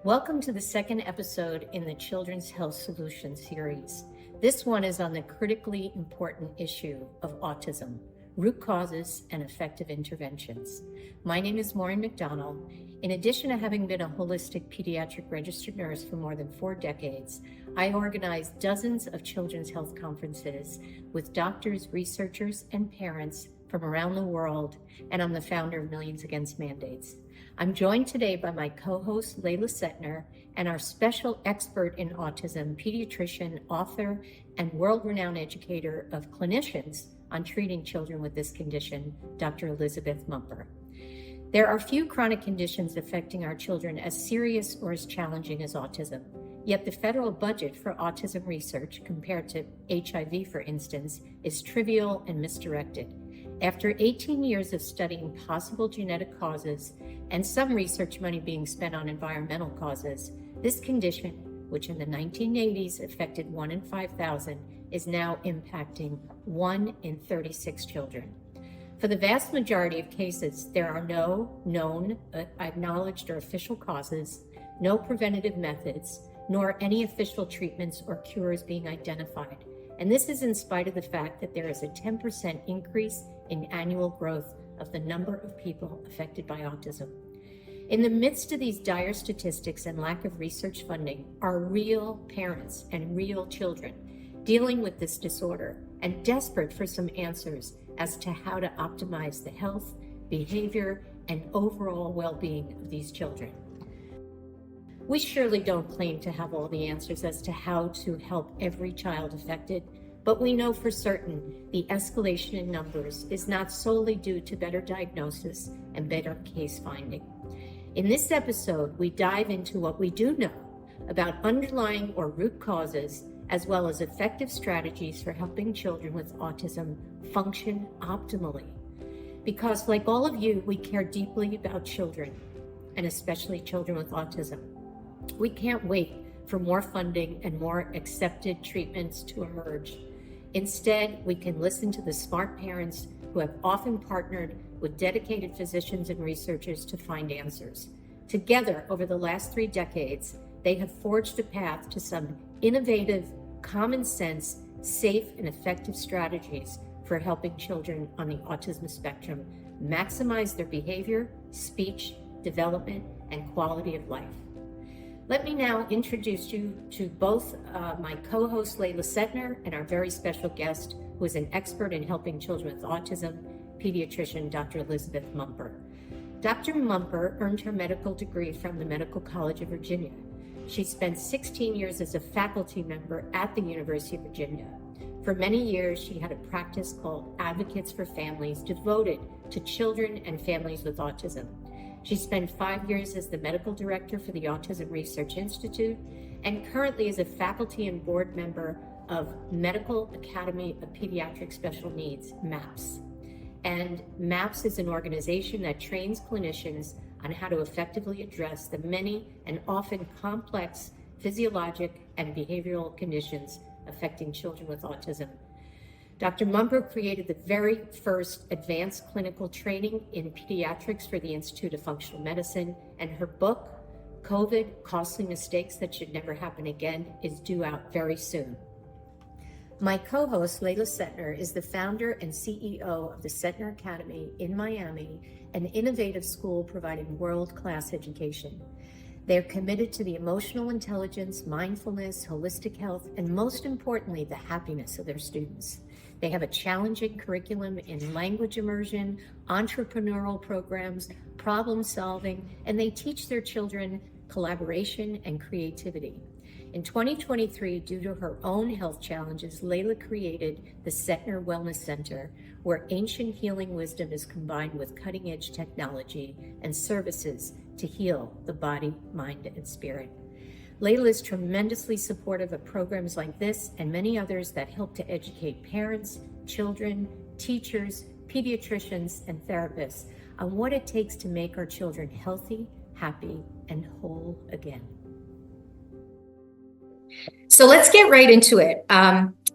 Welcome to the second episode in the Children's Health Solutions series. This one is on the critically important issue of autism, root causes and effective interventions. My name is Maureen McDonnell. In addition to having been a holistic pediatric registered nurse for more than 4 decades, I organize dozens of children's health conferences with doctors, researchers, and parents from around the world, and I'm the founder of Millions Against Mandates. I'm joined today by my co-host, Layla Setner, and our special expert in autism, pediatrician, author, and world-renowned educator of clinicians on treating children with this condition, Dr. Elizabeth Mumper. There are few chronic conditions affecting our children as serious or as challenging as autism. Yet the federal budget for autism research, compared to HIV, for instance, is trivial and misdirected. After 18 years of studying possible genetic causes and some research money being spent on environmental causes, this condition, which in the 1980s affected 1 in 5,000, is now impacting 1 in 36 children. For the vast majority of cases, there are no known, acknowledged, or official causes, no preventative methods, nor any official treatments or cures being identified. And this is in spite of the fact that there is a 10% increase in annual growth of the number of people affected by autism. In the midst of these dire statistics and lack of research funding are real parents and real children dealing with this disorder and desperate for some answers as to how to optimize the health, behavior, and overall well-being of these children. We surely don't claim to have all the answers as to how to help every child affected, but we know for certain the escalation in numbers is not solely due to better diagnosis and better case finding. In this episode, we dive into what we do know about underlying or root causes, as well as effective strategies for helping children with autism function optimally. Because like all of you, we care deeply about children, and especially children with autism. We can't wait for more funding and more accepted treatments to emerge. Instead, we can listen to the smart parents who have often partnered with dedicated physicians and researchers to find answers. Together, over the last 3 decades, they have forged a path to some innovative, common sense, safe, and effective strategies for helping children on the autism spectrum maximize their behavior, speech, development, and quality of life. Let me now introduce you to both my co-host Layla Setner and our very special guest, who is an expert in helping children with autism, pediatrician Dr. Elizabeth Mumper. Dr. Mumper earned her medical degree from the Medical College of Virginia. She spent 16 years as a faculty member at the University of Virginia. For many years, she had a practice called Advocates for Families, devoted to children and families with autism. She spent 5 years as the medical director for the Autism Research Institute and currently is a faculty and board member of Medical Academy of Pediatric Special Needs, MAPS. And MAPS is an organization that trains clinicians on how to effectively address the many and often complex physiologic and behavioral conditions affecting children with autism. Dr. Mumper created the very first advanced clinical training in pediatrics for the Institute of Functional Medicine, and her book, COVID, Costly Mistakes That Should Never Happen Again, is due out very soon. My co-host, Layla Setner, is the founder and CEO of the Setner Academy in Miami, an innovative school providing world-class education. They're committed to the emotional intelligence, mindfulness, holistic health, and most importantly, the happiness of their students. They have a challenging curriculum in language immersion, entrepreneurial programs, problem solving, and they teach their children collaboration and creativity. In 2023, due to her own health challenges, Layla created the Setner Wellness Center, where ancient healing wisdom is combined with cutting-edge technology and services to heal the body, mind, and spirit. Layla is tremendously supportive of programs like this and many others that help to educate parents, children, teachers, pediatricians, and therapists on what it takes to make our children healthy, happy, and whole again. So let's get right into it.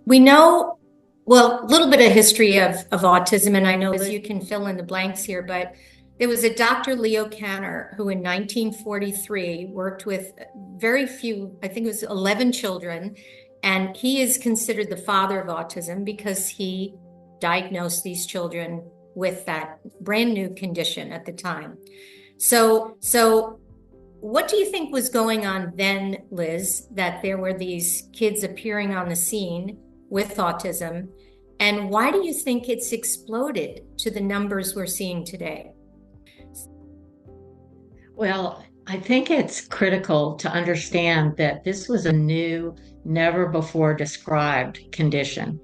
We know, well, a little bit of history of autism, and I know you can fill in the blanks here, but There was a Dr. Leo Kanner who in 1943 worked with very few, I think it was 11 children, and he is considered the father of autism because he diagnosed these children with that brand new condition at the time. So what do you think was going on then, Liz, that there were these kids appearing on the scene with autism? And why do you think it's exploded to the numbers we're seeing today? Well, I think it's critical to understand that this was a new, never before described condition.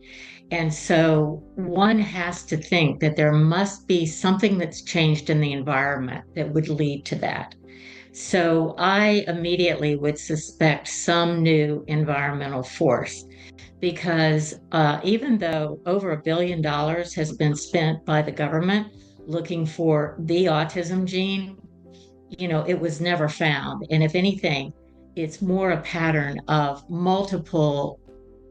And so one has to think that there must be something that's changed in the environment that would lead to that. So I immediately would suspect some new environmental force because even though over $1 billion has been spent by the government looking for the autism gene, it was never found. And if anything, it's more a pattern of multiple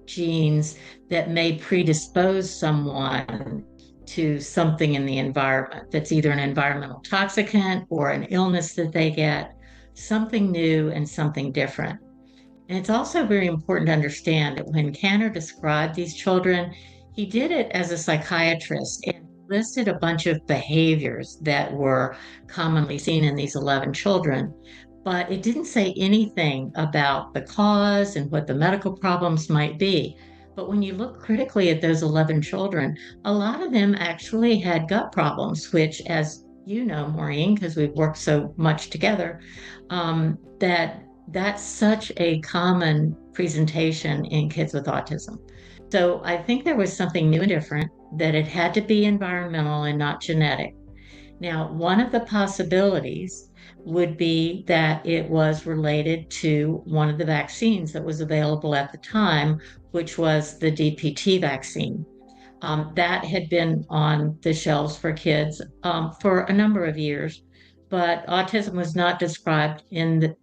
genes that may predispose someone to something in the environment that's either an environmental toxicant or an illness that they get, something new and something different. And it's also very important to understand that when Kanner described these children, he did it as a psychiatrist and listed a bunch of behaviors that were commonly seen in these 11 children. But it didn't say anything about the cause and what the medical problems might be. But when you look critically at those 11 children, a lot of them actually had gut problems, which, as you know, Maureen, because we've worked so much together, that's such a common presentation in kids with autism. So I think there was something new and different, that it had to be environmental and not genetic. Now, one of the possibilities would be that it was related to one of the vaccines that was available at the time, which was the DPT vaccine. That had been on the shelves for kids for a number of years, but autism was not described in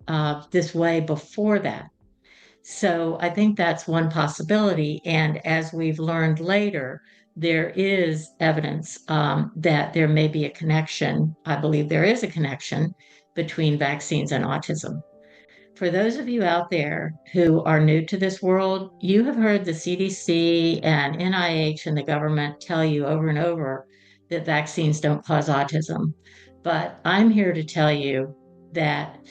this way before that. So I think that's one possibility. And as we've learned later, there is evidence that there may be a connection. I believe there is a connection between vaccines and autism. For those of you out there who are new to this world, you have heard the CDC and NIH and the government tell you over and over that vaccines don't cause autism. But I'm here to tell you that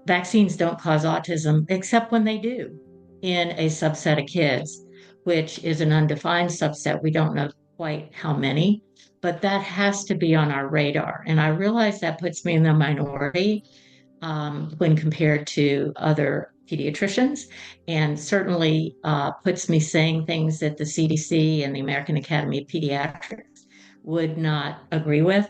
vaccines don't cause autism, except when they do in a subset of kids, which is an undefined subset. We don't know quite how many, but that has to be on our radar. And I realize that puts me in the minority when compared to other pediatricians, and certainly puts me saying things that the CDC and the American Academy of Pediatrics would not agree with.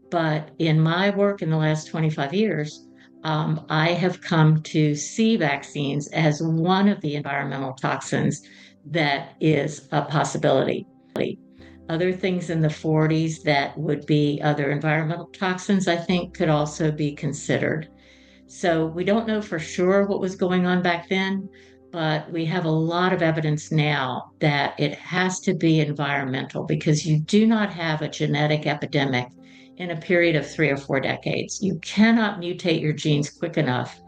But in my work in the last 25 years, I have come to see vaccines as one of the environmental toxins that is a possibility. Other things in the 40s that would be other environmental toxins, I think, could also be considered. So we don't know for sure what was going on back then, but we have a lot of evidence now that it has to be environmental, because you do not have a genetic epidemic in a period of 3 or 4 decades. You cannot mutate your genes quick enough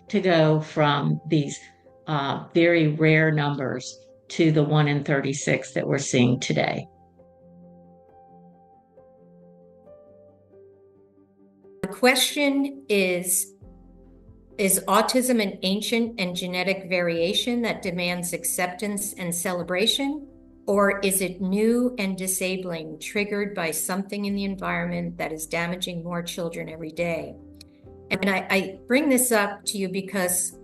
to go from these very rare numbers to the 1 in 36 that we're seeing today. The question is autism an ancient and genetic variation that demands acceptance and celebration? Or is it new and disabling, triggered by something in the environment that is damaging more children every day? And I bring this up to you because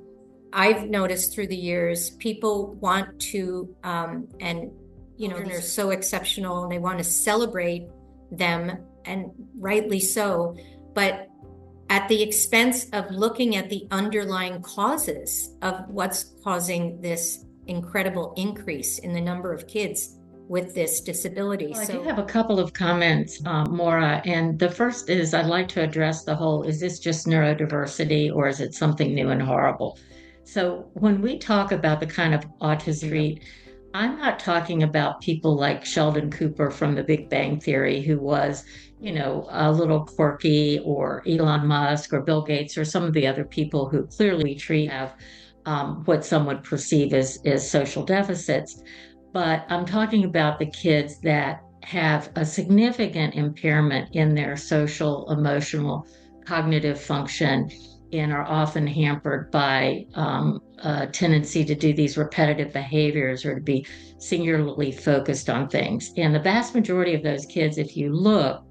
I've noticed through the years, people want to, they're so exceptional and they want to celebrate them, and rightly so, but at the expense of looking at the underlying causes of what's causing this incredible increase in the number of kids with this disability. Well, I do have a couple of comments, Maura, and the first is I'd like to address the whole, is this just neurodiversity or is it something new and horrible? So when we talk about the kind of autism, I'm not talking about people like Sheldon Cooper from the Big Bang Theory, who was, a little quirky, or Elon Musk or Bill Gates or some of the other people who clearly we treat have what some would perceive as social deficits. But I'm talking about the kids that have a significant impairment in their social, emotional, cognitive function and are often hampered by a tendency to do these repetitive behaviors or to be singularly focused on things. And the vast majority of those kids, if you look,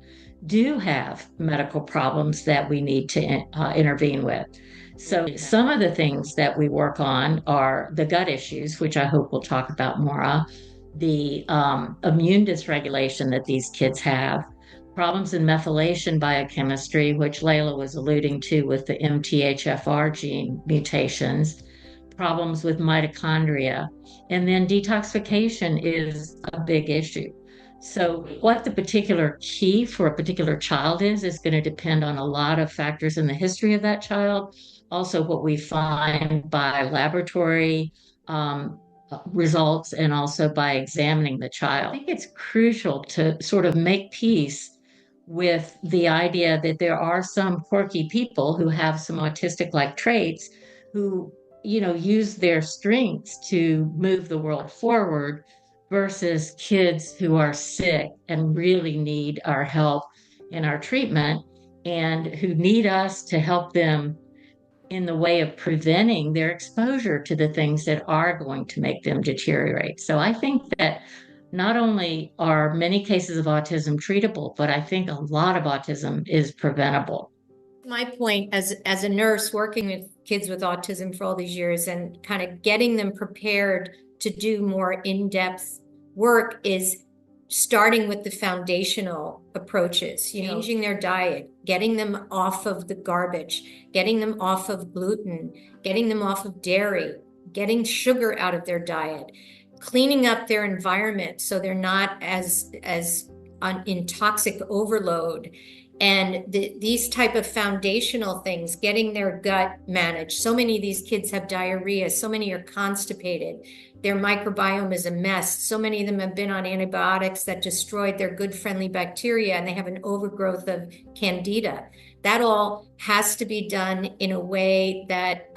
do have medical problems that we need to intervene with. So, some of the things that we work on are the gut issues, which I hope we'll talk about more of, the immune dysregulation that these kids have, problems in methylation biochemistry, which Layla was alluding to with the MTHFR gene mutations, problems with mitochondria, and then detoxification is a big issue. So, what the particular key for a particular child is going to depend on a lot of factors in the history of that child. Also, what we find by laboratory results and also by examining the child. I think it's crucial to sort of make peace with the idea that there are some quirky people who have some autistic like traits who, use their strengths to move the world forward versus kids who are sick and really need our help and our treatment and who need us to help them in the way of preventing their exposure to the things that are going to make them deteriorate. So I think that not only are many cases of autism treatable, but I think a lot of autism is preventable. My point as a nurse working with kids with autism for all these years and kind of getting them prepared to do more in-depth work is starting with the foundational approaches, changing their diet, getting them off of the garbage, getting them off of gluten, getting them off of dairy, getting sugar out of their diet, cleaning up their environment so they're not as in toxic overload. And these type of foundational things, getting their gut managed. So many of these kids have diarrhea. So many are constipated. Their microbiome is a mess. So many of them have been on antibiotics that destroyed their good friendly bacteria, and they have an overgrowth of candida. That all has to be done in a way that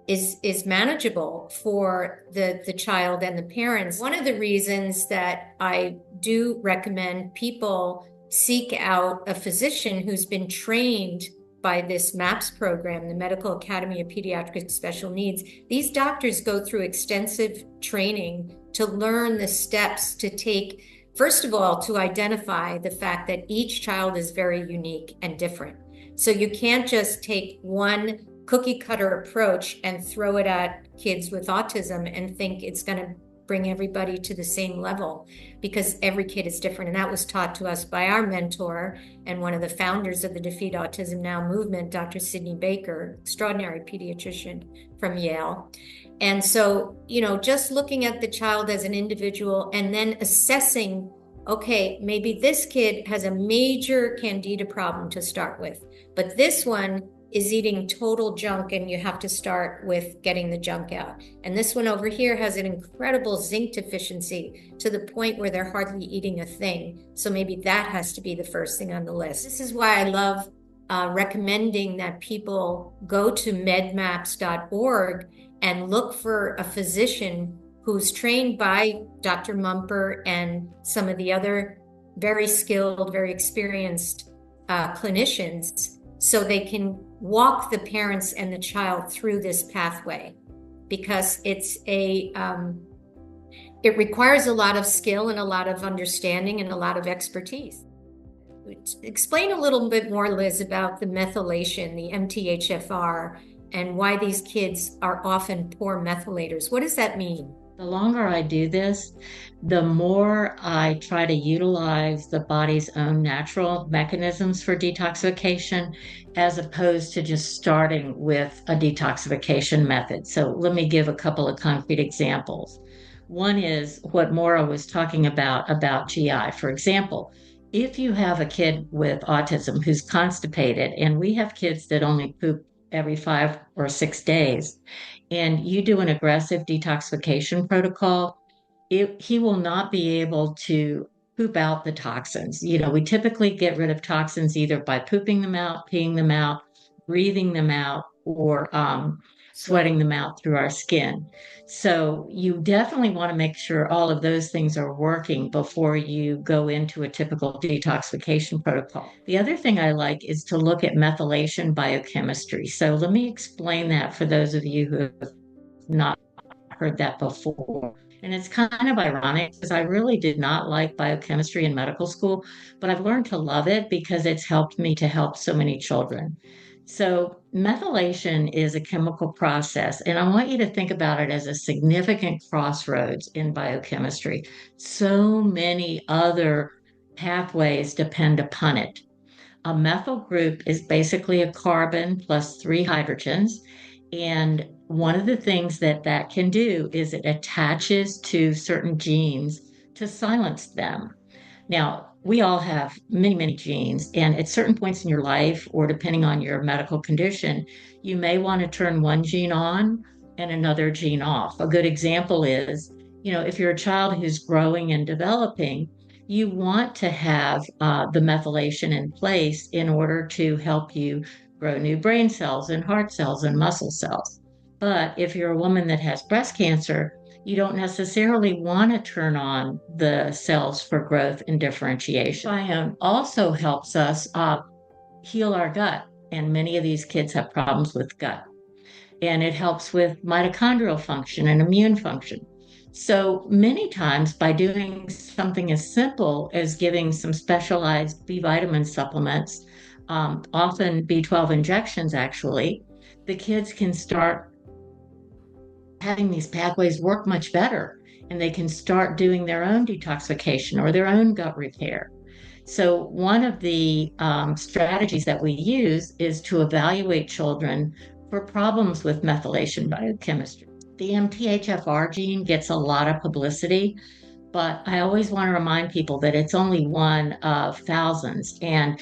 is manageable for the child and the parents. One of the reasons that I do recommend people seek out a physician who's been trained by this MAPS program, the Medical Academy of Pediatric Special Needs. These doctors go through extensive training to learn the steps to take, first of all, to identify the fact that each child is very unique and different. So you can't just take one cookie cutter approach and throw it at kids with autism and think it's going to bring everybody to the same level, because every kid is different. And that was taught to us by our mentor and one of the founders of the Defeat Autism Now movement, Dr. Sidney Baker, extraordinary pediatrician from Yale. And so, just looking at the child as an individual and then assessing, okay, maybe this kid has a major candida problem to start with, but this one is eating total junk, and you have to start with getting the junk out. And this one over here has an incredible zinc deficiency to the point where they're hardly eating a thing. So maybe that has to be the first thing on the list. This is why I love recommending that people go to medmaps.org and look for a physician who's trained by Dr. Mumper and some of the other very skilled, very experienced clinicians, so they can walk the parents and the child through this pathway, because it requires a lot of skill and a lot of understanding and a lot of expertise. Explain a little bit more, Liz, about the methylation, the MTHFR, and why these kids are often poor methylators. What does that mean? The longer I do this, the more I try to utilize the body's own natural mechanisms for detoxification, as opposed to just starting with a detoxification method. So let me give a couple of concrete examples. One is what Maura was talking about GI. For example, if you have a kid with autism who's constipated, and we have kids that only poop every 5 or 6 days, and you do an aggressive detoxification protocol, he will not be able to poop out the toxins. We typically get rid of toxins either by pooping them out, peeing them out, breathing them out, or sweating them out through our skin. So you definitely want to make sure all of those things are working before you go into a typical detoxification protocol. The other thing I like is to look at methylation biochemistry. So let me explain that for those of you who have not heard that before. And it's kind of ironic because I really did not like biochemistry in medical school, but I've learned to love it because it's helped me to help so many children. So, methylation is a chemical process, and I want you to think about it as a significant crossroads in biochemistry. So many other pathways depend upon it. A methyl group is basically a carbon plus three hydrogens. And one of the things that can do is it attaches to certain genes to silence them. Now, we all have many, many genes, and at certain points in your life, or depending on your medical condition, you may want to turn one gene on and another gene off. A good example is, if you're a child who's growing and developing, you want to have the methylation in place in order to help you grow new brain cells and heart cells and muscle cells. But if you're a woman that has breast cancer, you don't necessarily want to turn on the cells for growth and differentiation. Biome also helps us heal our gut, and many of these kids have problems with gut. And it helps with mitochondrial function and immune function. So many times, by doing something as simple as giving some specialized B vitamin supplements, often B12 injections actually, the kids can start having these pathways work much better, and they can start doing their own detoxification or their own gut repair. So one of the strategies that we use is to evaluate children for problems with methylation biochemistry. The MTHFR gene gets a lot of publicity, but I always want to remind people that it's only one of thousands, and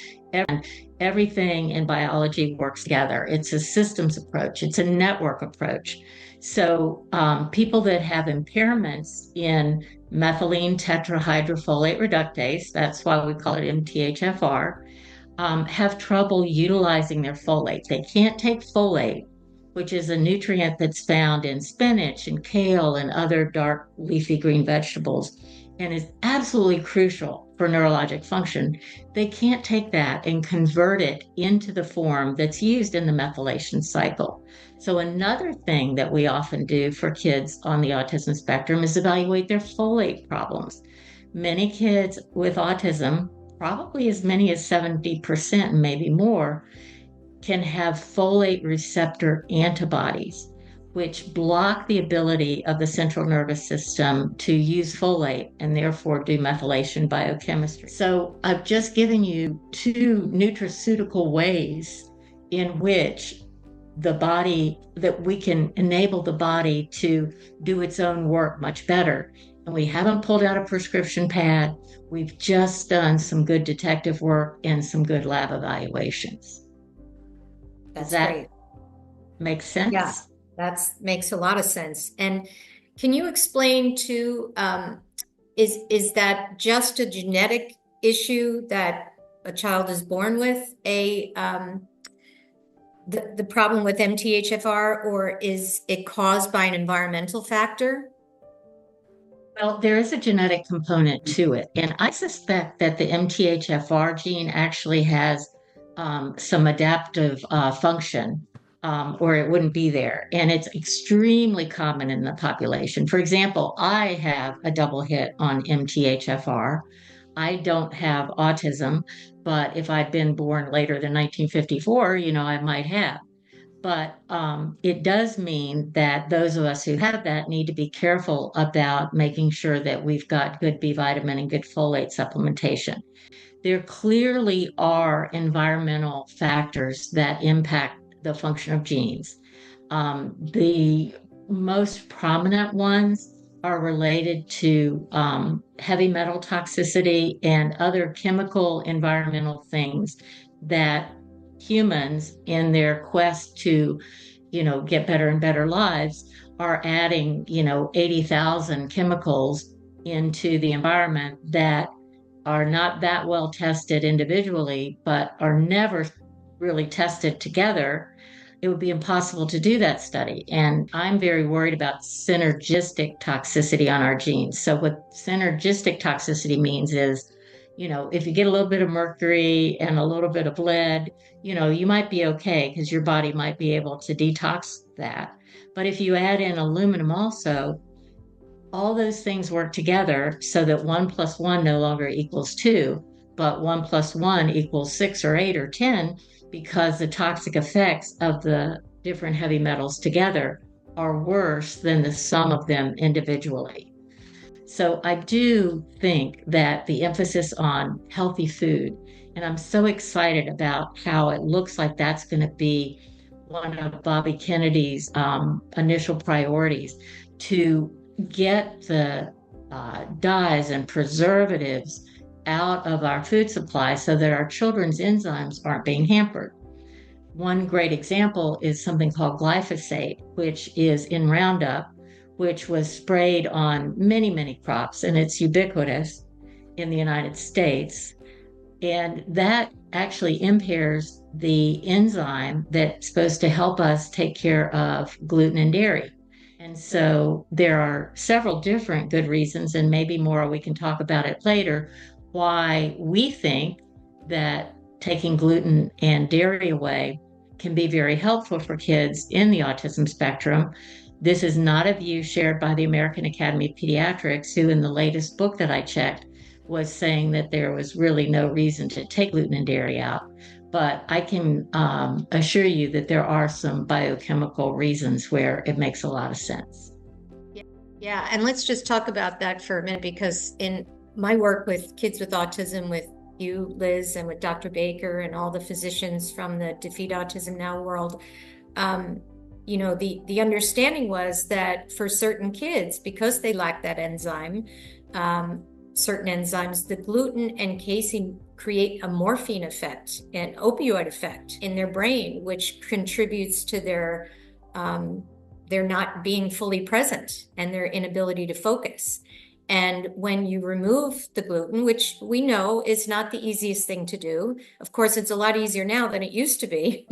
everything in biology works together. It's a systems approach, it's a network approach. So people that have impairments in methylene tetrahydrofolate reductase, that's why we call it MTHFR, have trouble utilizing their folate. They can't take folate, which is a nutrient that's found in spinach and kale and other dark leafy green vegetables, and is absolutely crucial for neurologic function. They can't take that and convert it into the form that's used in the methylation cycle. So another thing that we often do for kids on the autism spectrum is evaluate their folate problems. Many kids with autism, probably as many as 70%, maybe more, can have folate receptor antibodies, which block the ability of the central nervous system to use folate and therefore do methylation biochemistry. So I've just given you two nutraceutical ways in which that we can enable the body to do its own work much better. And we haven't pulled out a prescription pad. We've just done some good detective work and some good lab evaluations. That's Does that great. make sense? Yeah, that makes a lot of sense. And can you explain too, is that just a genetic issue that a child is born with, the problem with MTHFR, or is it caused by an environmental factor? Well, there is a genetic component to it, and I suspect that the MTHFR gene actually has some adaptive function, or it wouldn't be there. And it's extremely common in the population. For example, I have a double hit on MTHFR. I don't have autism, but if I'd been born later than 1954, I might have. But it does mean that those of us who have that need to be careful about making sure that we've got good B vitamin and good folate supplementation. There clearly are environmental factors that impact the function of genes. The most prominent ones are related to heavy metal toxicity and other chemical environmental things that humans, in their quest to get better and better lives, are adding 80,000 chemicals into the environment that are not that well tested individually, but are never really tested together, it would be impossible to do that study. And I'm very worried about synergistic toxicity on our genes. So, what synergistic toxicity means is, if you get a little bit of mercury and a little bit of lead, you might be okay because your body might be able to detox that. But if you add in aluminum also, all those things work together so that 1 + 1 no longer equals 2, but 1 + 1 equals 6 or 8 or 10, because the toxic effects of the different heavy metals together are worse than the sum of them individually. So I do think that the emphasis on healthy food, and I'm so excited about how it looks like that's going to be one of Bobby Kennedy's initial priorities, to get the dyes and preservatives out of our food supply so that our children's enzymes aren't being hampered. One great example is something called glyphosate, which is in Roundup, which was sprayed on many, many crops, and it's ubiquitous in the United States. And that actually impairs the enzyme that's supposed to help us take care of gluten and dairy. And so there are several different good reasons, and maybe more, we can talk about it later, why we think that taking gluten and dairy away can be very helpful for kids in the autism spectrum. This is not a view shared by the American Academy of Pediatrics, who in the latest book that I checked was saying that there was really no reason to take gluten and dairy out. But I can assure you that there are some biochemical reasons where it makes a lot of sense. Yeah, and let's just talk about that for a minute, because in my work with kids with autism, with you, Liz, and with Dr. Baker and all the physicians from the Defeat Autism Now world, the understanding was that for certain kids, because they lack that enzyme, certain enzymes, the gluten and casein create a morphine effect, an opioid effect in their brain, which contributes to their not being fully present and their inability to focus. And when you remove the gluten, which we know is not the easiest thing to do, of course, it's a lot easier now than it used to be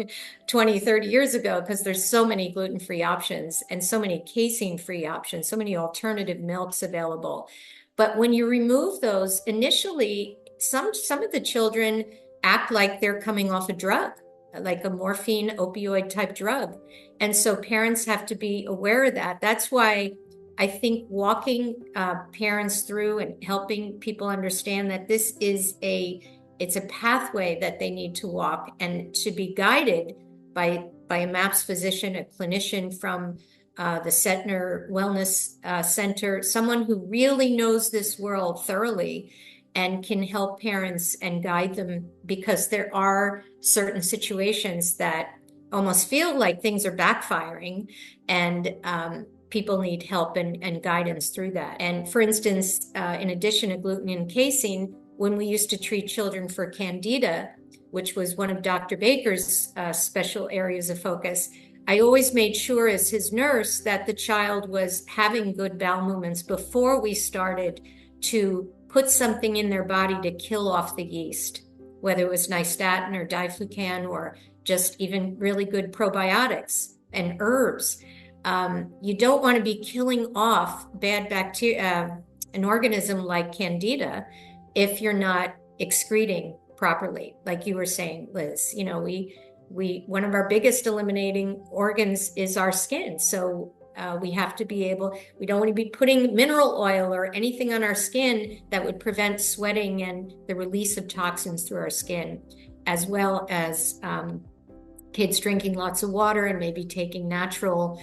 20, 30 years ago, because there's so many gluten-free options and so many casein-free options, so many alternative milks available. But when you remove those, initially, some of the children act like they're coming off a drug, like a morphine opioid type drug. And so parents have to be aware of that. That's why I think walking parents through and helping people understand that this is it's a pathway that they need to walk and should be guided by a MAPS physician, a clinician from the Setner Wellness Center, someone who really knows this world thoroughly and can help parents and guide them, because there are certain situations that almost feel like things are backfiring, and people need help and guidance through that. And for instance, in addition to gluten and casein, when we used to treat children for candida, which was one of Dr. Baker's special areas of focus, I always made sure as his nurse that the child was having good bowel movements before we started to put something in their body to kill off the yeast, whether it was nystatin or diflucan or just even really good probiotics and herbs. You don't want to be killing off bad bacteria, an organism like candida, if you're not excreting properly. Like you were saying, Liz, we one of our biggest eliminating organs is our skin. So we have to be able, we don't want to be putting mineral oil or anything on our skin that would prevent sweating and the release of toxins through our skin, as well as kids drinking lots of water and maybe taking natural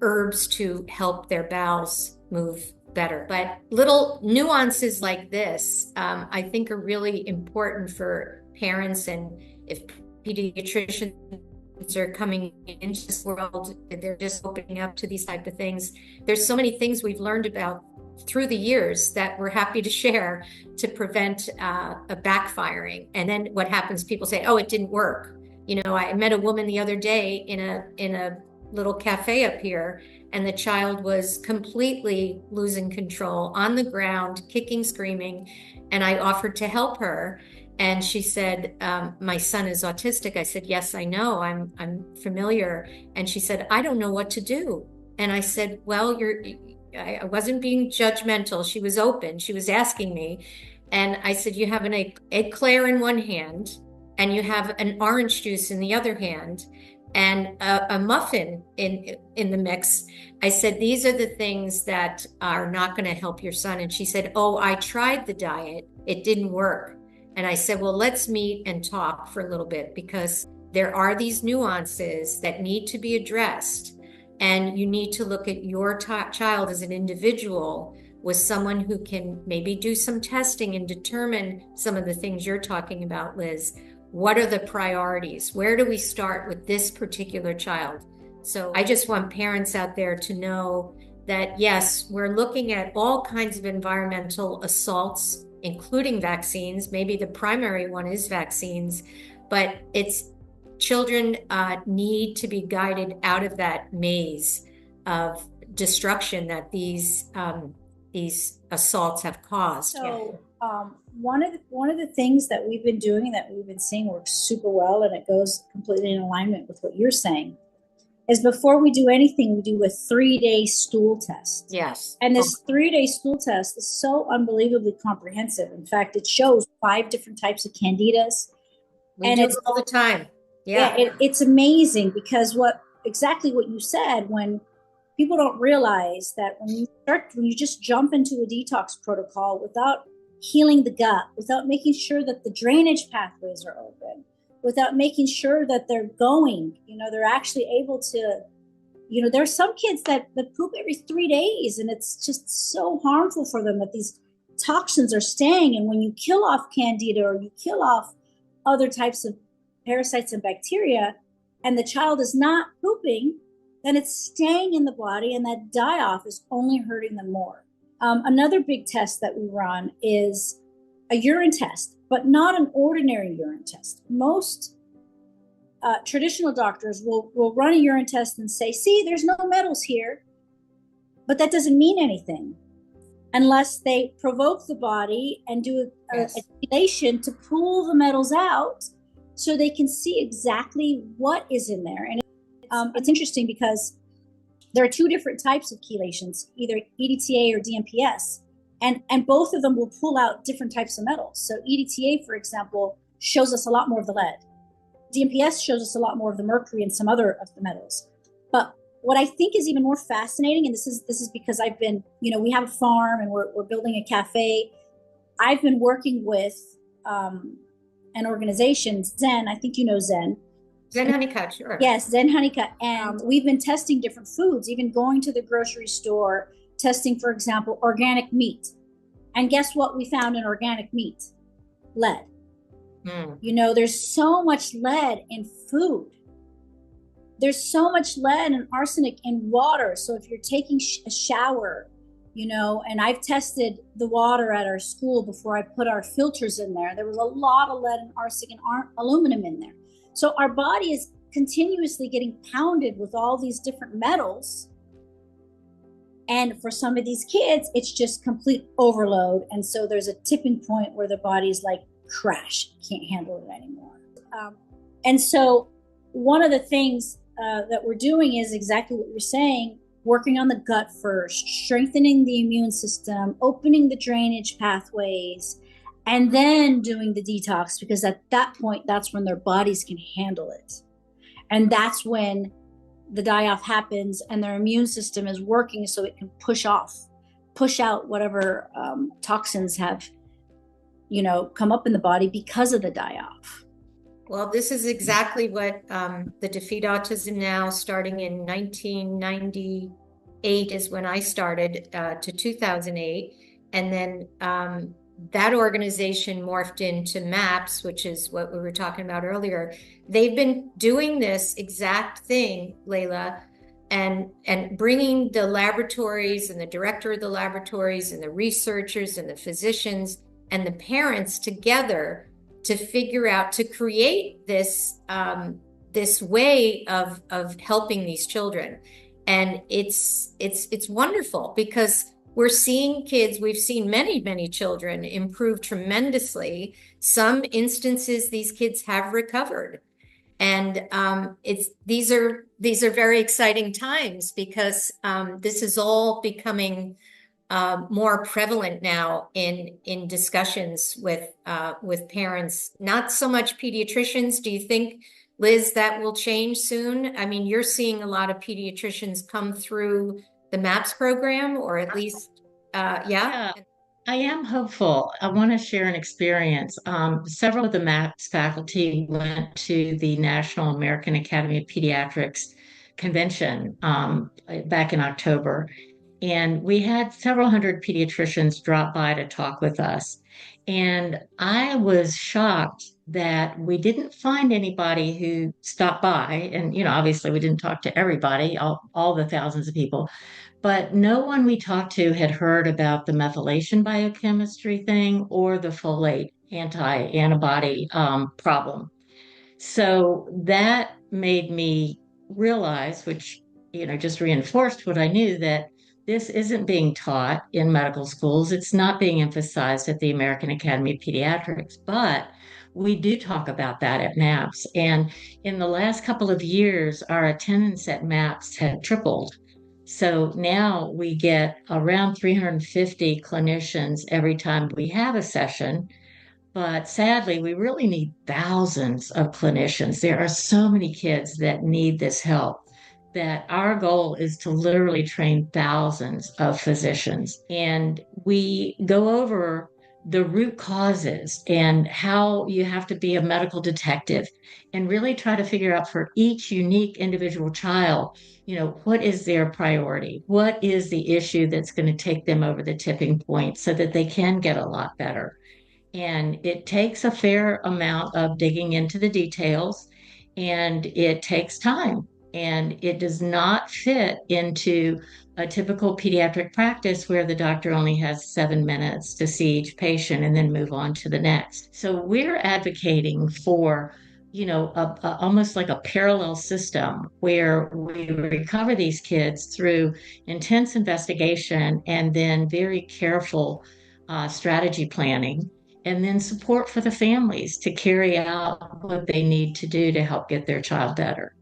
herbs to help their bowels move better. But little nuances like this, I think, are really important for parents. And if pediatricians are coming into this world, they're just opening up to these type of things. There's so many things we've learned about through the years that we're happy to share to prevent a backfiring. And then what happens, people say, oh, it didn't work. I met a woman the other day in a little cafe up here, and the child was completely losing control on the ground, kicking, screaming. And I offered to help her. And she said, my son is autistic. I said, yes, I know. I'm familiar. And she said, I don't know what to do. And I said, well, I wasn't being judgmental. She was open. She was asking me. And I said, you have an eclair in one hand, and you have an orange juice in the other hand, and a muffin in the mix. I said, these are the things that are not going to help your son. And she said, oh, I tried the diet. It didn't work. And I said, well, let's meet and talk for a little bit, because there are these nuances that need to be addressed. And you need to look at your child as an individual, with someone who can maybe do some testing and determine some of the things you're talking about, Liz. What are the priorities? Where do we start with this particular child? So I just want parents out there to know that, yes, we're looking at all kinds of environmental assaults, including vaccines. Maybe the primary one is vaccines, but children need to be guided out of that maze of destruction that these assaults have caused. So one of the things that we've been doing, that we've been seeing works super well, and it goes completely in alignment with what you're saying, is before we do anything, we do a 3-day stool test. Yes. And this 3-day stool test is so unbelievably comprehensive. In fact, it shows 5 different types of candidas. We do it all the time. Yeah. It's amazing, because exactly what you said, when people don't realize that when you just jump into a detox protocol without healing the gut, without making sure that the drainage pathways are open, without making sure that they're going, they're actually able to, there's some kids that poop every 3 days, and it's just so harmful for them that these toxins are staying. And when you kill off candida, or you kill off other types of parasites and bacteria, and the child is not pooping, then it's staying in the body, and that die-off is only hurting them more. Another big test that we run is a urine test, but not an ordinary urine test. Most traditional doctors will run a urine test and say, see, there's no metals here, but that doesn't mean anything unless they provoke the body and do a chelation to pull the metals out, so they can see exactly what is in there. And it's interesting, because there are 2 different types of chelations, either EDTA or DMPS, and both of them will pull out different types of metals. So EDTA, for example, shows us a lot more of the lead. DMPS shows us a lot more of the mercury and some other of the metals. But what I think is even more fascinating, and this is because I've been, we have a farm and we're building a cafe. I've been working with an organization, Zen. I think you know Zen. Zen Honeycut, sure. Yes, Zen Honeycut. And we've been testing different foods, even going to the grocery store, testing, for example, organic meat. And guess what we found in organic meat? Lead. There's so much lead in food. There's so much lead and arsenic in water. So if you're taking a shower, and I've tested the water at our school before I put our filters in there, there was a lot of lead and arsenic and aluminum in there. So our body is continuously getting pounded with all these different metals. And for some of these kids, it's just complete overload. And so there's a tipping point where the body's like, crash, can't handle it anymore. And so one of the things that we're doing is exactly what you're saying, working on the gut first, strengthening the immune system, opening the drainage pathways, and then doing the detox, because at that point, that's when their bodies can handle it. And that's when the die-off happens and their immune system is working so it can push out whatever toxins have, come up in the body because of the die-off. Well, this is exactly what the Defeat Autism Now, starting in 1998 is when I started, to 2008. And then that organization morphed into MAPS, which is what we were talking about earlier. They've been doing this exact thing, Layla, and bringing the laboratories and the director of the laboratories and the researchers and the physicians and the parents together to figure out, to create this this way of helping these children. And it's wonderful because we're seeing kids, we've seen many children improve tremendously. Some instances, these kids have recovered. And these are very exciting times because this is all becoming more prevalent now in discussions with parents. Not so much pediatricians. Do you think, Liz, that will change soon? I mean, you're seeing a lot of pediatricians come through the MAPS program, or at least, yeah? I am hopeful. I want to share an experience. Several of the MAPS faculty went to the National American Academy of Pediatrics convention back in October. And we had several hundred pediatricians drop by to talk with us. And I was shocked that we didn't find anybody who stopped by. And, obviously we didn't talk to everybody, all the thousands of people, but no one we talked to had heard about the methylation biochemistry thing or the folate antibody problem. So that made me realize, which, just reinforced what I knew, that this isn't being taught in medical schools. It's not being emphasized at the American Academy of Pediatrics, but we do talk about that at MAPS. And in the last couple of years, our attendance at MAPS had tripled. So now we get around 350 clinicians every time we have a session. But sadly, we really need thousands of clinicians. There are so many kids that need this help that our goal is to literally train thousands of physicians. And we go over the root causes and how you have to be a medical detective and really try to figure out for each unique individual child, what is their priority? What is the issue that's going to take them over the tipping point so that they can get a lot better? And it takes a fair amount of digging into the details, and it takes time. And it does not fit into a typical pediatric practice where the doctor only has 7 minutes to see each patient and then move on to the next. So we're advocating for, almost like a parallel system where we recover these kids through intense investigation and then very careful strategy planning, and then support for the families to carry out what they need to do to help get their child better.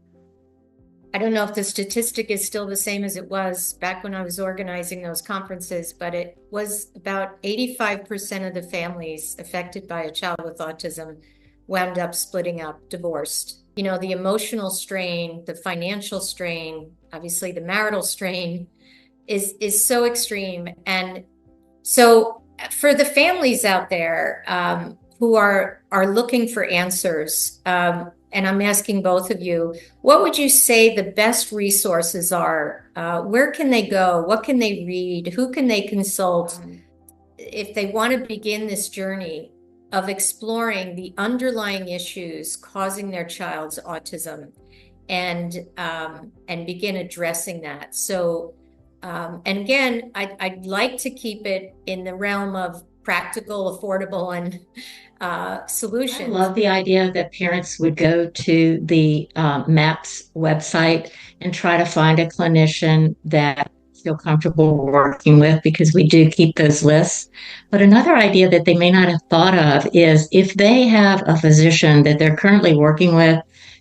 I don't know if the statistic is still the same as it was back when I was organizing those conferences, but it was about 85% of the families affected by a child with autism wound up splitting up, divorced. The emotional strain, the financial strain, obviously the marital strain is so extreme. And so for the families out there who are looking for answers, and I'm asking both of you, what would you say the best resources are? Where can they go? What can they read? Who can they consult if they want to begin this journey of exploring the underlying issues causing their child's autism and begin addressing that? So, and again, I'd like to keep it in the realm of practical, affordable, and solutions. I love the idea that parents would go to the MAPS website and try to find a clinician that feel comfortable working with, because we do keep those lists. But another idea that they may not have thought of is if they have a physician that they're currently working with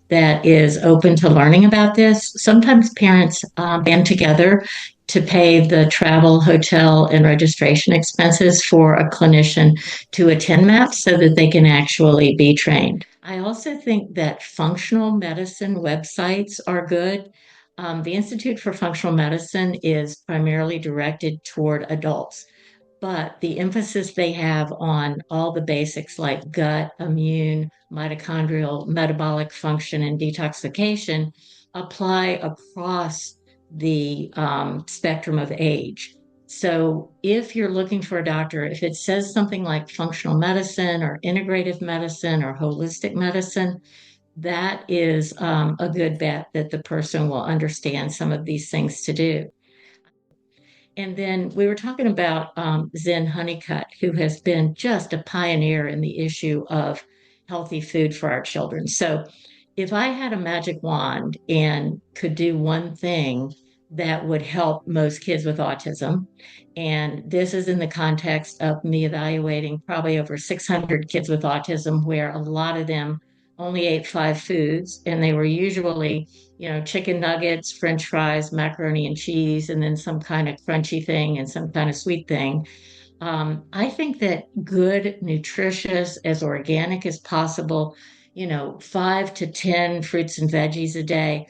that is open to learning about this, sometimes parents band together to pay the travel, hotel, and registration expenses for a clinician to attend MAPS so that they can actually be trained. I also think that functional medicine websites are good. The Institute for Functional Medicine is primarily directed toward adults, but the emphasis they have on all the basics like gut, immune, mitochondrial, metabolic function, and detoxification apply across the spectrum of age. So if you're looking for a doctor, if it says something like functional medicine or integrative medicine or holistic medicine, that is a good bet that the person will understand some of these things to do. And then we were talking about Zen Honeycutt, who has been just a pioneer in the issue of healthy food for our children. So if I had a magic wand and could do one thing that would help most kids with autism, and this is in the context of me evaluating probably over 600 kids with autism, where a lot of them only ate 5 foods, and they were usually, chicken nuggets, French fries, macaroni and cheese, and then some kind of crunchy thing and some kind of sweet thing. I think that good, nutritious, as organic as possible, 5 to 10 fruits and veggies a day,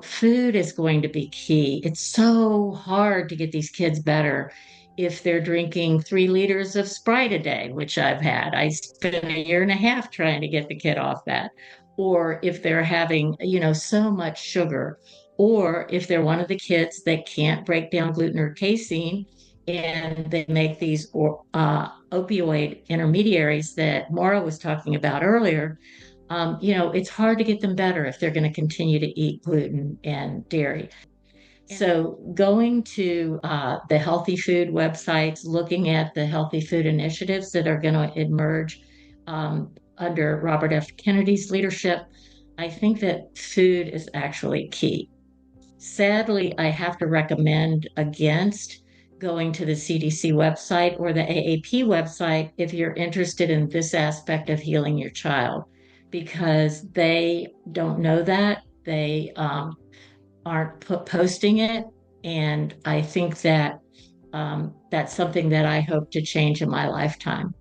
food is going to be key. It's so hard to get these kids better if they're drinking 3 liters of Sprite a day, which I've had. I spent a year and a half trying to get the kid off that. Or if they're having, so much sugar, or if they're one of the kids that can't break down gluten or casein, and they make these opioid intermediaries that Maura was talking about earlier. It's hard to get them better if they're going to continue to eat gluten and dairy. So going to the healthy food websites, looking at the healthy food initiatives that are going to emerge under Robert F. Kennedy's leadership, I think that food is actually key. Sadly, I have to recommend against going to the CDC website or the AAP website if you're interested in this aspect of healing your child, because they don't know that. They aren't posting it. And I think that that's something that I hope to change in my lifetime,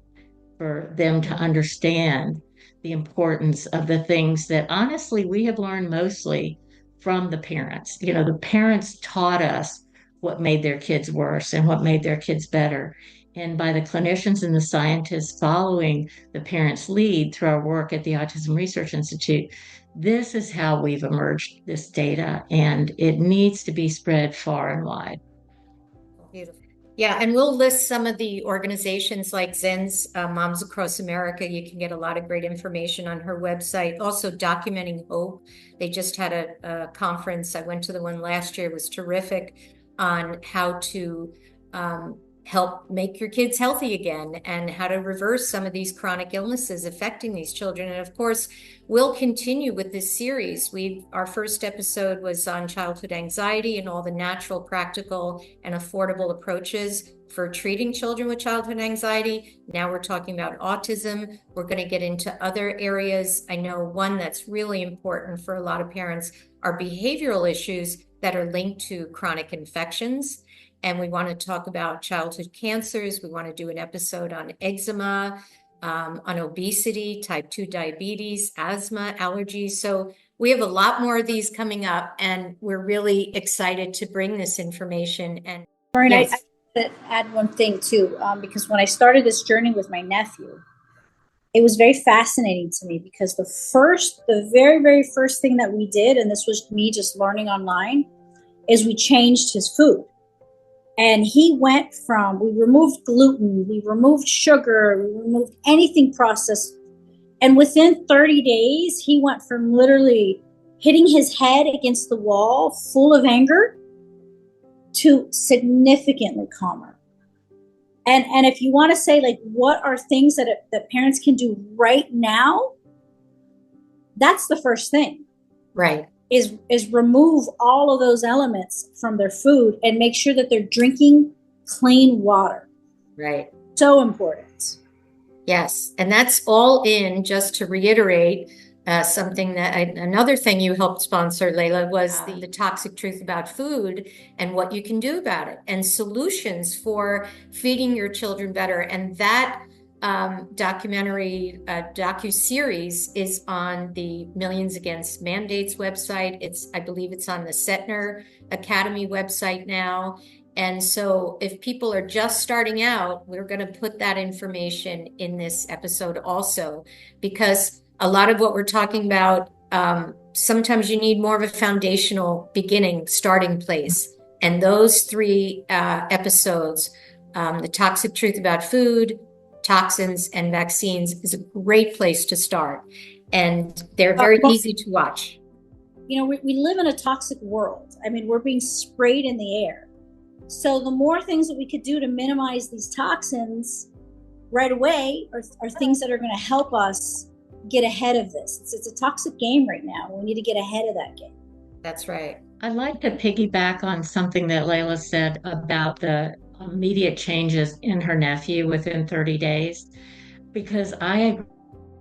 for them to understand the importance of the things that honestly we have learned mostly from the parents. The parents taught us what made their kids worse and what made their kids better. And by the clinicians and the scientists following the parents' lead through our work at the Autism Research Institute, this is how we've emerged this data, and it needs to be spread far and wide. Beautiful. Yeah, and we'll list some of the organizations like Zen's Moms Across America. You can get a lot of great information on her website. Also, Documenting Hope. They just had a conference. I went to the one last year. It was terrific, on how to help make your kids healthy again and how to reverse some of these chronic illnesses affecting these children. And of course, we'll continue with this series. Our first episode was on childhood anxiety and all the natural, practical, and affordable approaches for treating children with childhood anxiety. Now we're talking about autism. We're going to get into other areas. I know one that's really important for a lot of parents are behavioral issues that are linked to chronic infections. And we want to talk about childhood cancers. We want to do an episode on eczema, on obesity, type 2 diabetes, asthma, allergies. So we have a lot more of these coming up, and we're really excited to bring this information. And Maureen, yes. I want to add one thing too, because when I started this journey with my nephew, it was very fascinating to me, because the very, very first thing that we did, and this was me just learning online, is we changed his food. And he went from, we removed gluten, we removed sugar, we removed anything processed. And within 30 days, he went from literally hitting his head against the wall, full of anger, to significantly calmer. And if you want to say, like, what are things that parents can do right now? That's the first thing. Right. Is remove all of those elements from their food and make sure that they're drinking clean water. Right. So important. Yes. And that's all in, just to reiterate, something that another thing you helped sponsor, Layla, was the toxic truth about food and what you can do about it, and solutions for feeding your children better. And that docu-series is on the Millions Against Mandates website. I believe it's on the Setner Academy website now. And so if people are just starting out, we're going to put that information in this episode also, because a lot of what we're talking about, sometimes you need more of a foundational starting place. And those 3 episodes, the toxic truth about food, toxins, and vaccines, is a great place to start. And they're very easy to watch. We live in a toxic world. I mean, we're being sprayed in the air. So the more things that we could do to minimize these toxins right away are things that are going to help us get ahead of this. It's a toxic game right now. We need to get ahead of that game. That's right. I'd like to piggyback on something that Layla said about the immediate changes in her nephew within 30 days, because I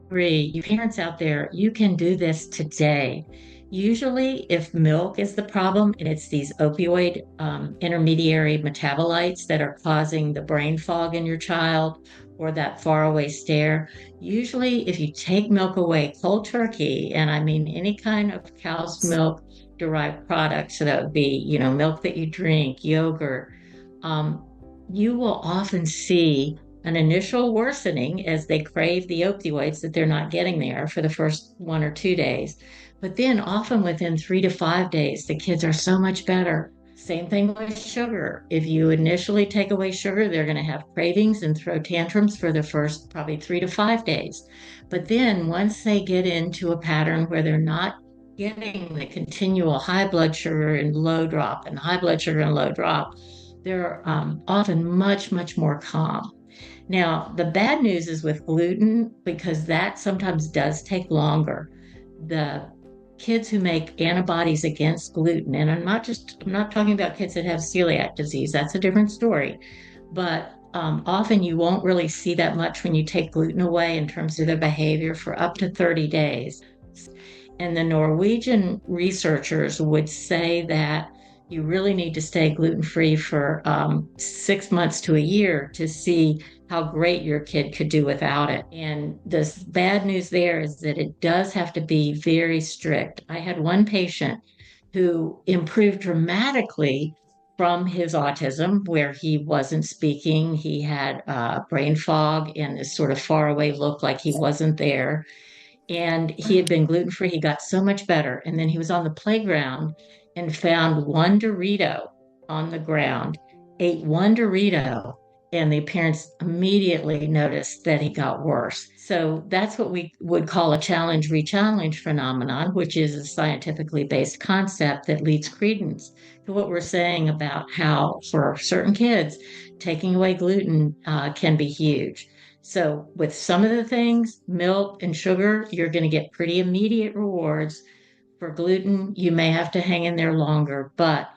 agree, you parents out there, you can do this today. Usually, if milk is the problem and it's these opioid intermediary metabolites that are causing the brain fog in your child or that faraway stare, usually if you take milk away cold turkey, and I mean any kind of cow's milk derived product, so that would be, milk that you drink, yogurt, um, you will often see an initial worsening as they crave the opioids that they're not getting there for the first 1 or 2 days. But then often within 3 to 5 days, the kids are so much better. Same thing with sugar. If you initially take away sugar, they're going to have cravings and throw tantrums for the first probably 3 to 5 days. But then once they get into a pattern where they're not getting the continual high blood sugar and low drop and high blood sugar and low drop, they're often much, much more calm. Now, the bad news is with gluten, because that sometimes does take longer. The kids who make antibodies against gluten, and I'm not talking about kids that have celiac disease, that's a different story. But often you won't really see that much when you take gluten away in terms of their behavior for up to 30 days. And the Norwegian researchers would say that you really need to stay gluten-free for 6 months to a year to see how great your kid could do without it. And the bad news there is that it does have to be very strict. I had one patient who improved dramatically from his autism, where he wasn't speaking. He had brain fog and this sort of faraway look like he wasn't there. And he had been gluten-free. He got so much better. And then he was on the playground and found one Dorito on the ground, ate one Dorito, and the parents immediately noticed that he got worse. So that's what we would call a challenge re-challenge phenomenon, which is a scientifically based concept that leads credence to what we're saying about how for certain kids, taking away gluten can be huge. So with some of the things, milk and sugar, you're going to get pretty immediate rewards. For gluten, you may have to hang in there longer, but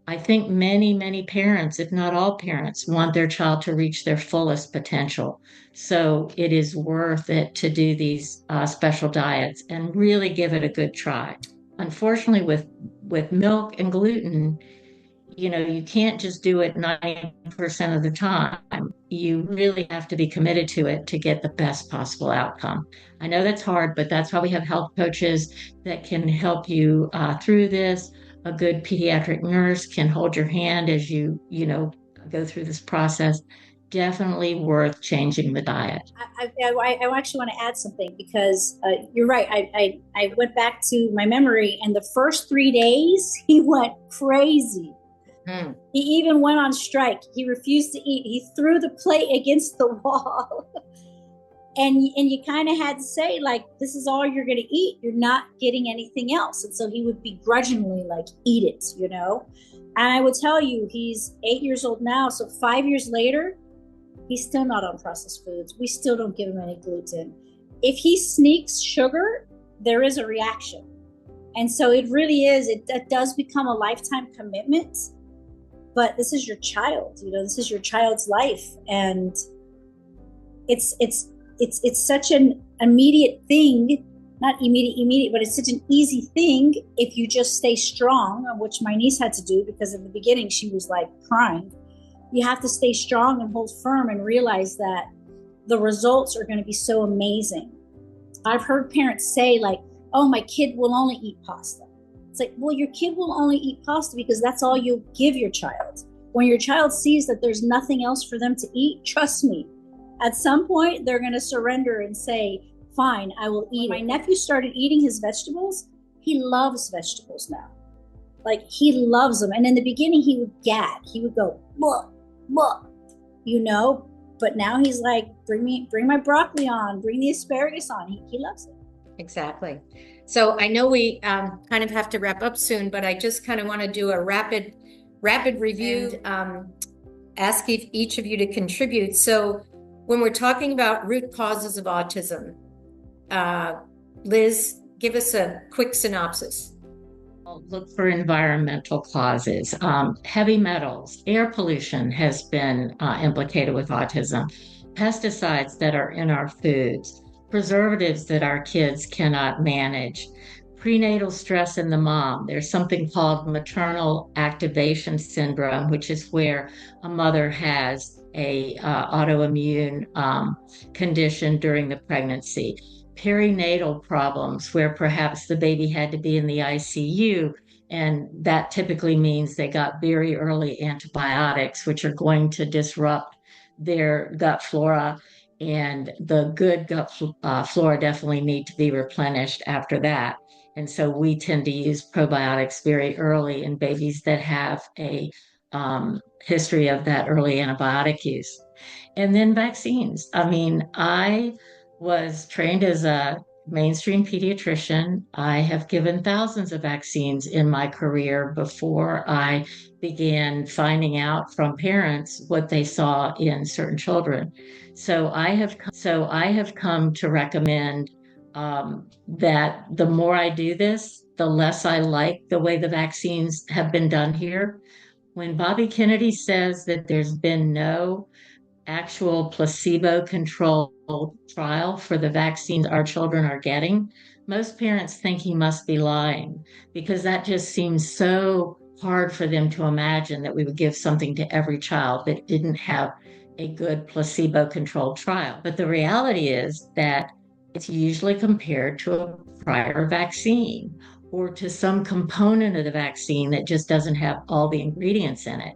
I think many, many parents, if not all parents, want their child to reach their fullest potential. So it is worth it to do these special diets and really give it a good try. Unfortunately, with milk and gluten, you can't just do it 90% of the time. You really have to be committed to it to get the best possible outcome. I know that's hard, but that's why we have health coaches that can help you through this. A good pediatric nurse can hold your hand as you go through this process. Definitely worth changing the diet. I actually want to add something, because you're right. I went back to my memory, and the first 3 days he went crazy. He even went on strike. He refused to eat. He threw the plate against the wall. and you kind of had to say, like, this is all you're going to eat. You're not getting anything else. And so he would begrudgingly, like, eat it, And I would tell you, he's 8 years old now. So 5 years later, he's still not on processed foods. We still don't give him any gluten. If he sneaks sugar, there is a reaction. And so it really is, it does become a lifetime commitment. But this is your child, this is your child's life. And it's such an immediate thing, not immediate, but it's such an easy thing if you just stay strong, which my niece had to do, because in the beginning she was like crying. You have to stay strong and hold firm and realize that the results are going to be so amazing. I've heard parents say, like, oh, my kid will only eat pasta. It's like, well, your kid will only eat pasta because that's all you give your child. When your child sees that there's nothing else for them to eat, trust me, at some point they're going to surrender and say, fine, I will eat. When my nephew started eating his vegetables, he loves vegetables now. Like, he loves them. And in the beginning he would gag. He would go, blah, blah, but now he's like, bring my broccoli on, bring the asparagus on. He loves it. Exactly. So I know we kind of have to wrap up soon, but I just kind of want to do a rapid review and ask each of you to contribute. So when we're talking about root causes of autism, Liz, give us a quick synopsis. Look for environmental causes. Heavy metals, air pollution has been implicated with autism, pesticides that are in our foods, preservatives that our kids cannot manage, prenatal stress in the mom. There's something called maternal activation syndrome, which is where a mother has a autoimmune condition during the pregnancy. Perinatal problems where perhaps the baby had to be in the ICU, and that typically means they got very early antibiotics, which are going to disrupt their gut flora, and the good gut flora definitely need to be replenished after that. And so we tend to use probiotics very early in babies that have a history of that early antibiotic use. And then vaccines. I mean, I was trained as a mainstream pediatrician. I have given thousands of vaccines in my career before I began finding out from parents what they saw in certain children. So I have come to recommend that the more I do this, the less I like the way the vaccines have been done here. When Bobby Kennedy says that there's been no actual placebo controlled trial for the vaccines our children are getting, most parents think he must be lying, because that just seems so hard for them to imagine that we would give something to every child that didn't have a good placebo controlled trial. But the reality is that it's usually compared to a prior vaccine or to some component of the vaccine that just doesn't have all the ingredients in it.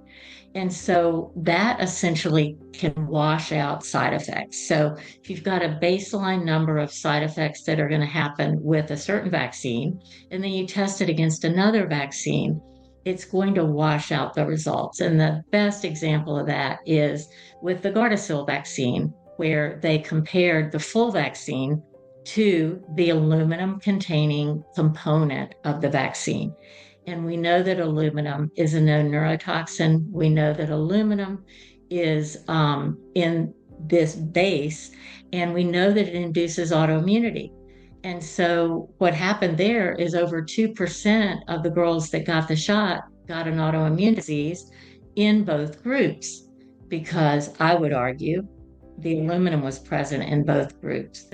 And so that essentially can wash out side effects. So if you've got a baseline number of side effects that are going to happen with a certain vaccine, and then you test it against another vaccine, it's going to wash out the results. And the best example of that is with the Gardasil vaccine, where they compared the full vaccine to the aluminum containing component of the vaccine. And we know that aluminum is a known neurotoxin. We know that aluminum is in this base, and we know that it induces autoimmunity. And so what happened there is over 2% of the girls that got the shot got an autoimmune disease in both groups, because I would argue the aluminum was present in both groups.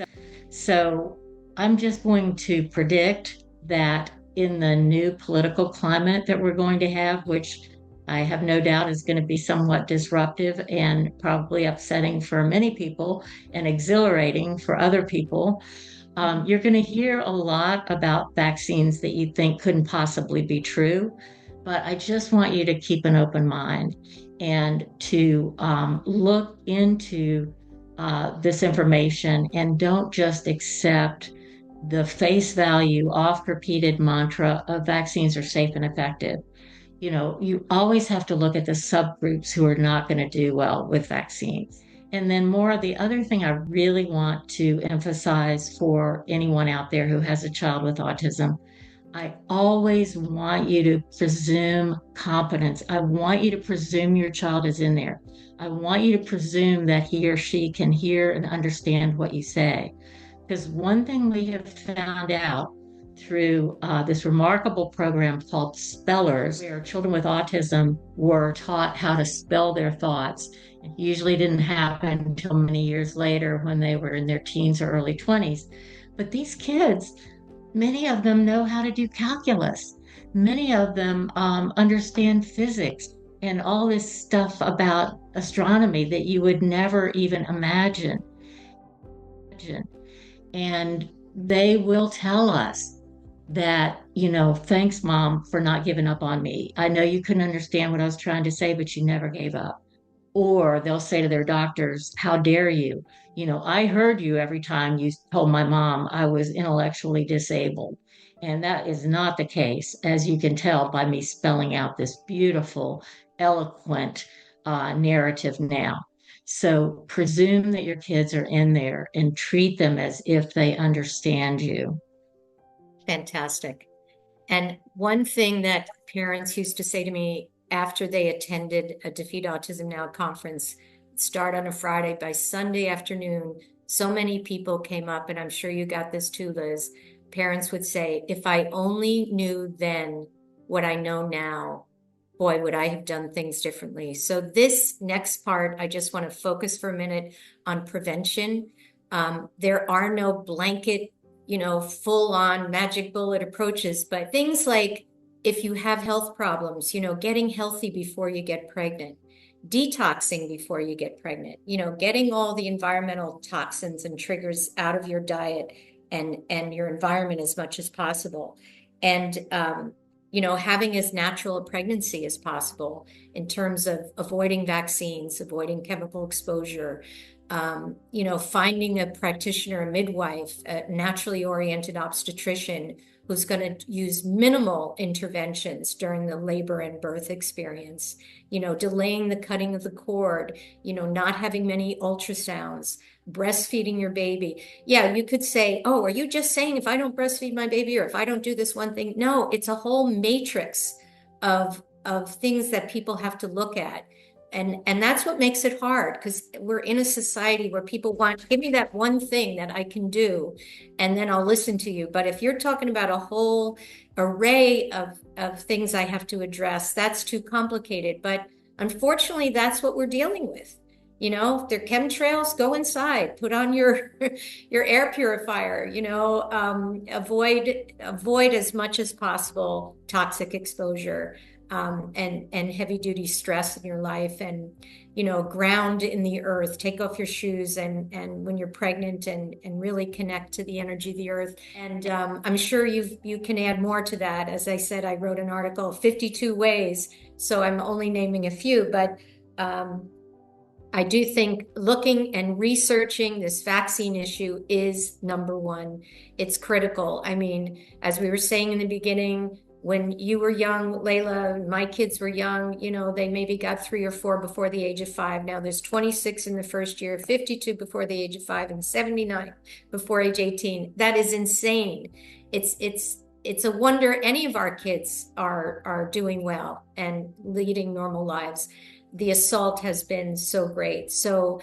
So I'm just going to predict that in the new political climate that we're going to have, which I have no doubt is going to be somewhat disruptive and probably upsetting for many people and exhilarating for other people, you're going to hear a lot about vaccines that you think couldn't possibly be true. But I just want you to keep an open mind and to look into this information, and don't just accept the face value, oft repeated mantra of vaccines are safe and effective. You know, you always have to look at the subgroups who are not going to do well with vaccines. And then more, the other thing I really want to emphasize for anyone out there who has a child with autism, I always want you to presume competence. I want you to presume your child is in there. I want you to presume that he or she can hear and understand what you say. Because one thing we have found out through this remarkable program called Spellers, where children with autism were taught how to spell their thoughts. It usually didn't happen until many years later when they were in their teens or early 20s. But these kids, many of them know how to do calculus. Many of them understand physics and all this stuff about astronomy that you would never even imagine. And they will tell us that, you know, thanks, Mom, for not giving up on me. I know you couldn't understand what I was trying to say, but you never gave up. Or they'll say to their doctors, how dare you? You know, I heard you every time you told my mom I was intellectually disabled. And that is not the case, as you can tell by me spelling out this beautiful, eloquent narrative now. So presume that your kids are in there and treat them as if they understand you. Fantastic. And one thing that parents used to say to me after they attended a Defeat Autism Now conference, start on a Friday, by Sunday afternoon, So many people came up, and I'm sure you got this too, Liz. Parents would say, if I only knew then what I know now, boy, would I have done things differently. So this next part, I just want to focus for a minute on prevention. There are no blanket, full on magic bullet approaches, but things like if you have health problems, getting healthy before you get pregnant, detoxing before you get pregnant, getting all the environmental toxins and triggers out of your diet and your environment as much as possible. And, having as natural a pregnancy as possible in terms of avoiding vaccines, avoiding chemical exposure, finding a practitioner, a midwife, a naturally oriented obstetrician who's going to use minimal interventions during the labor and birth experience, delaying the cutting of the cord, not having many ultrasounds, breastfeeding your baby. Yeah, you could say, oh, are you just saying if I don't breastfeed my baby or if I don't do this one thing? No, it's a whole matrix of things that people have to look at. And that's what makes it hard, because we're in a society where people want, give me that one thing that I can do, and then I'll listen to you. But if you're talking about a whole array of things I have to address, that's too complicated. But unfortunately, that's what we're dealing with. If they're chemtrails, go inside, put on your air purifier, avoid as much as possible toxic exposure. And heavy duty stress in your life, and ground in the earth, take off your shoes and when you're pregnant and really connect to the energy of the earth. And I'm sure you can add more to that. As I said, I wrote an article, 52 ways, so I'm only naming a few, but I do think looking and researching this vaccine issue is number one. It's critical. I mean, as we were saying in the beginning, when you were young, Layla, my kids were young, they maybe got 3 or 4 before the age of 5. Now there's 26 in the first year, 52 before the age of 5, and 79 before age 18. That is insane. It's a wonder any of our kids are doing well and leading normal lives. The assault has been so great. So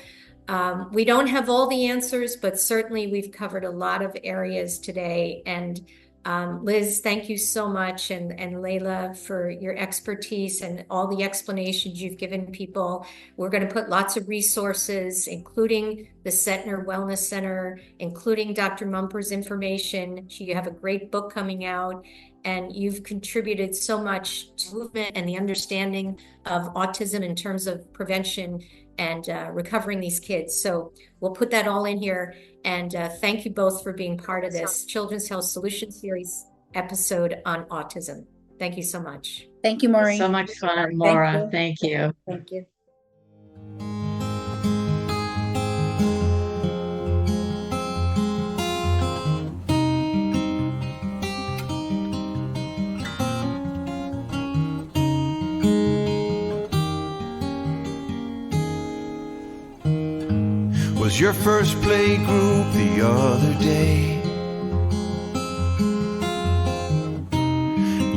we don't have all the answers, but certainly we've covered a lot of areas today. And Liz, thank you so much, and Layla, for your expertise and all the explanations you've given people. We're going to put lots of resources, including the Setner Wellness Center, including Dr. Mumper's information. You have a great book coming out, and you've contributed so much to movement and the understanding of autism in terms of prevention and recovering these kids. So we'll put that all in here. And thank you both for being part of this Children's Health Solution Series episode on autism. Thank you so much. Thank you, Maureen. So much fun, Maura. Thank you. Thank you. Was your first play group the other day?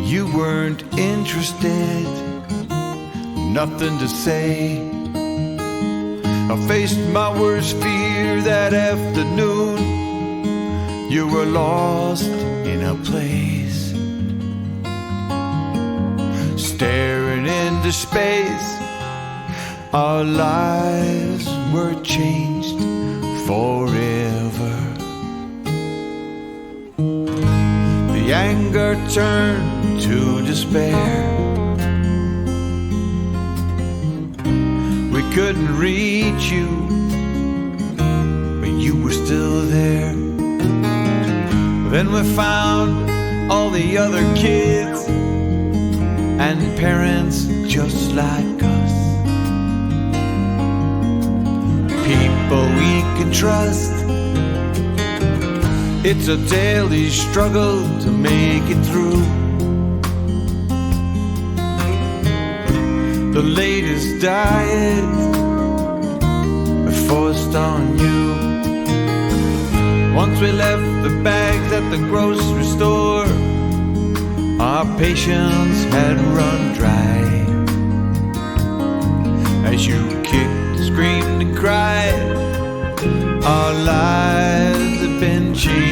You weren't interested, nothing to say. I faced my worst fear that afternoon. You were lost in a place, staring into space. Our lives were changed forever. The anger turned to despair. We couldn't reach you, but you were still there. Then we found all the other kids and parents just like us. People we can trust. It's a daily struggle to make it through. The latest diet forced on you. Once we left the bags at the grocery store, our patience had run dry. As you kicked, screamed and cried, Our lives have been changed